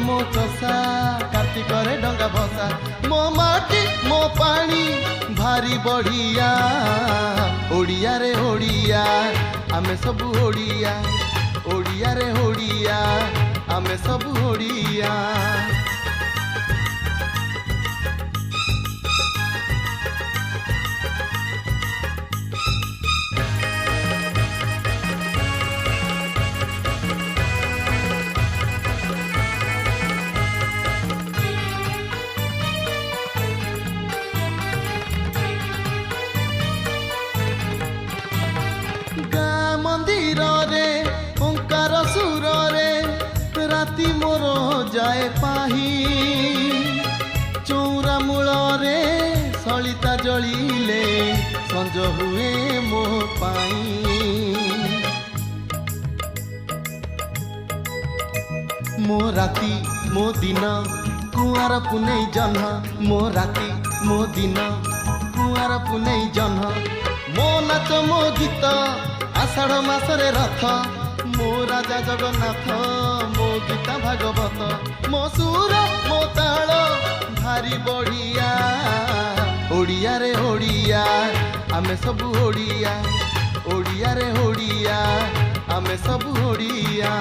मो चषा कार्तिक रे डंगा भसा मो माटी मो पानी भारी बढ़िया ओडिया रे ओडिया आमे सब ओडिया ओडिया रे ओडिया आमे सब ओडिया। मंदिर रे ओंकार सुर रे राति मोर जाए पाही चौरा मूल रे सलिता जलिले संज हुए मो पाई मो राति मो दिन कुआर पुनै जन्ह मो राति मो दिन कुआर पुनै जन्ह मो नाच मो गीत आषाढ़ मासरे रथ मो राजा जगन्नाथ मो गीता भागवत मो सुर मो ताल भारी बढ़िया ओडिया रे ओडिया आमे सब ओडिया ओडिया रे ओडिया आमे सब ओडिया।